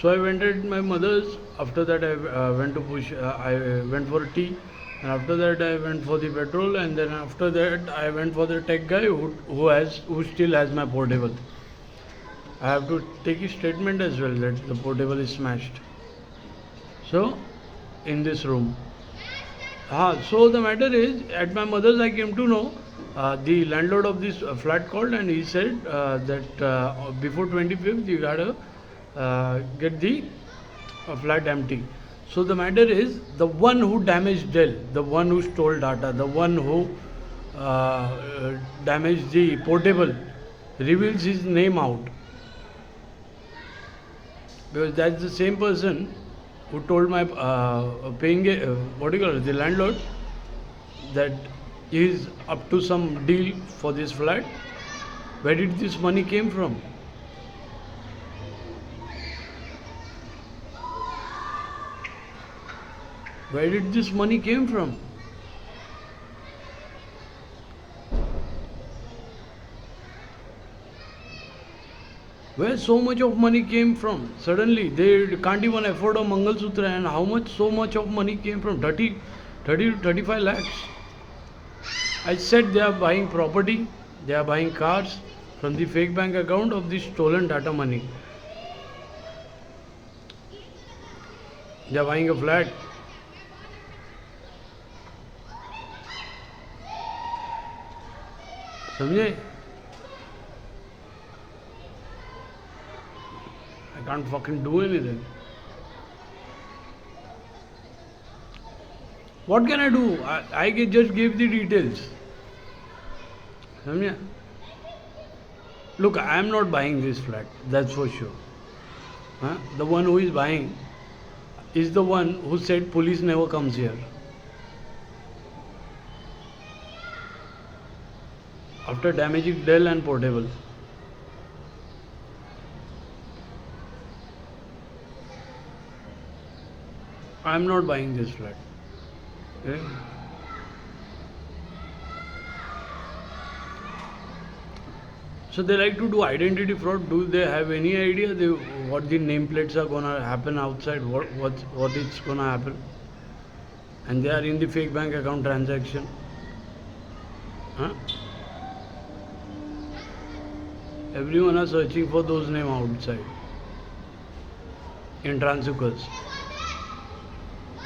So I went at my mother's. After that, I went to push. I went for tea, and after that, I went for the petrol, and then after that, I went for the tech guy who still has my portable. I have to take a statement as well that the portable is smashed. So, in this room. So the matter is, at my mother's, I came to know the landlord of this flat called, and he said that before 25th you gotta get the flat empty. So the matter is, the one who damaged Dell, the one who stole data, the one who damaged the portable, reveals his name out, because that's the same person who told my paying what do you call it, the landlord, that he is up to some deal for this flat. Where did this money came from? Where did this money came from? Where so much of money came from? Suddenly they can't even afford a Mangal Sutra, and how much so much of money came from? 30 to 35 lakhs. I said they are buying property, they are buying cars from the fake bank account of the stolen data money. They are buying a flat. समझे? I can't fucking do anything. What can I do? I just gave the details. समझे? Look, I am not buying this flat, that's for sure. The one who is buying is the one who said police never comes here. After damaging Dell and portable. I am not buying this flat. Okay? So they like to do identity fraud. Do they have any idea what the nameplates are gonna happen outside? What it's gonna happen? And they are in the fake bank account transaction. Everyone are searching for those names outside in Transukers.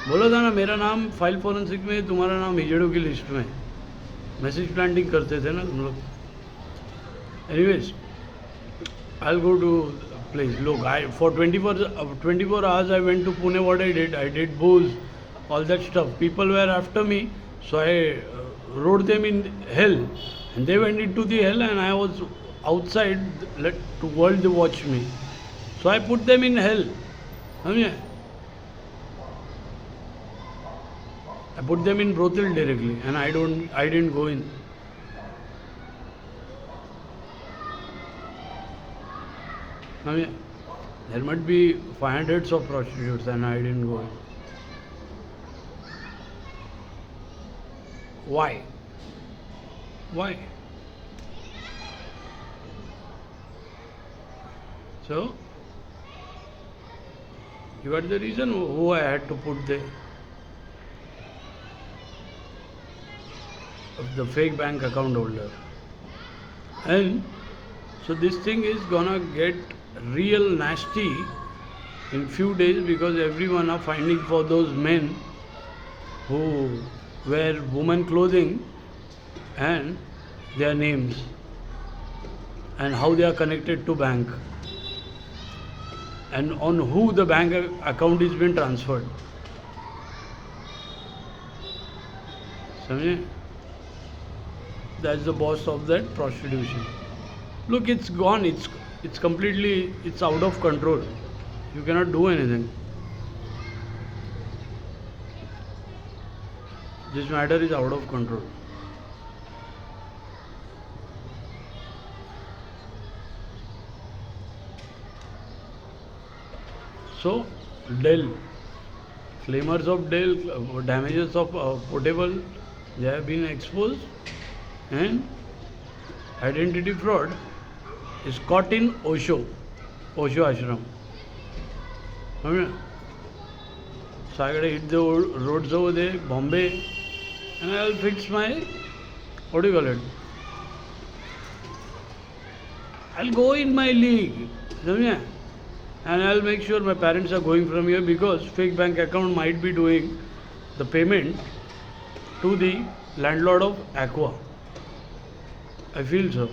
बोला था ना मेरा नाम file forensic में, तुम्हारा नाम हिजड़ों की list में. मैसेज प्लांटिंग करते थे ना तुम लोग. Anyways, I'll go to place. Look, for 24 hours I went to Pune. What I did booze, all that stuff. People were after me, so I wrote them in hell, and they went into the hell, and I was outside. Let the world watch me. So I put them in hell. I put them in brothel directly, and I didn't go in. There might be 500s of prostitutes, and I didn't go in. Why? Why? So, you got the reason who I had to put there. Of the fake bank account holder. And so this thing is gonna get real nasty in few days, because everyone are finding for those men who wear woman clothing and their names and how they are connected to bank and on who the bank account is being transferred. समझे? That's the boss of that prostitution. Look, it's gone. It's completely, it's out of control. You cannot do anything. This matter is out of control. So, Dell, claimers of Dell, damages of portable, they have been exposed, and identity fraud is caught in Osho Ashram. Okay? So I gotta hit the roads over there, Bombay, and I'll fix my, what do you call it? I'll go in my league, समझे? And I'll make sure my parents are going from here because fake bank account might be doing the payment to the landlord of Aqua. I feel so.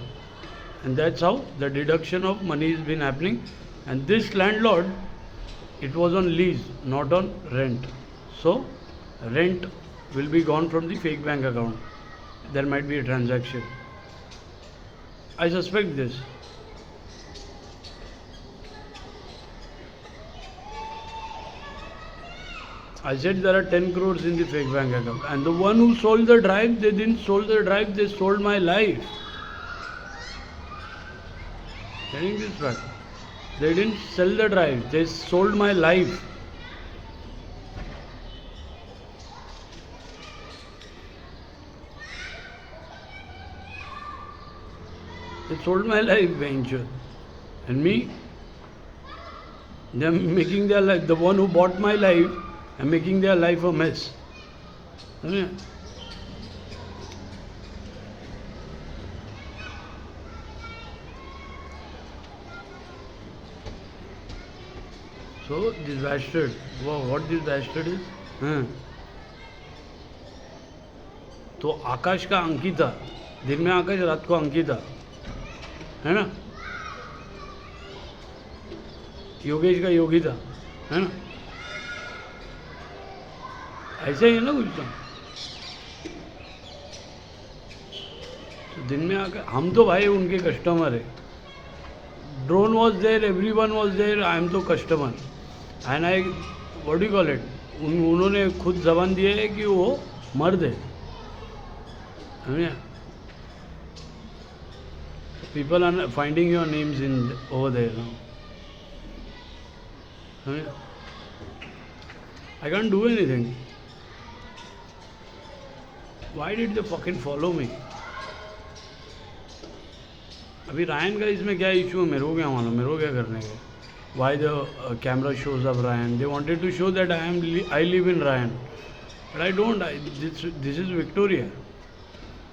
And that's how the deduction of money has been happening. And this landlord, it was on lease, not on rent. So, rent will be gone from the fake bank account. There might be a transaction. I suspect this. I said there are 10 crores in the fake bank account. And the one who sold the drive, they didn't sold the drive, they sold my life. Getting this right? They didn't sell the drive, they sold my life. They sold my life, venture. And me, they're making their life, the one who bought my life, and making their life a mess. Okay? So this bastard, wow, what this bastard is? हाँ. तो आकाश का अंकिता, दिन में आकाश, रात को अंकिता, है ना? योगेश का योगिता, है ना? ऐसे ही है ना कुछ तो दिन में आकर हम तो भाई उनके कस्टमर है. Drone was there, everyone was there, I am तो customer. And I what do you call it, उन्होंने खुद जबान दिया है कि वो मर्द है. People are finding your names in over there now. I can't do anything. Why did they fucking follow me? अभी रायन का इसमें क्या इशू है मेरे को क्या मालूम, मेरे को क्या करने का. Why the camera shows up Ryan? They wanted to show that I live in Ryan, but I don't. This is Victoria.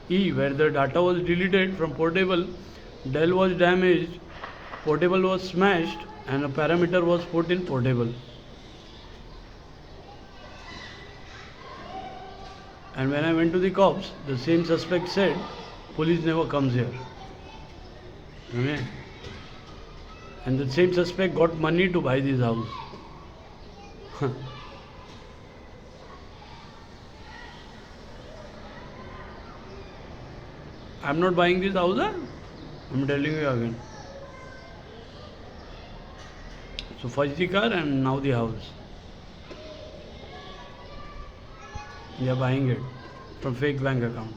Where the data was deleted from portable, Dell was damaged, portable was smashed, and a parameter was put in portable. And when I went to the cops, the same suspect said, police never comes here. Okay? And the same suspect got money to buy this house. I'm not buying this house, huh? I'm telling you again. So first the car and now the house. They are buying it from fake bank account.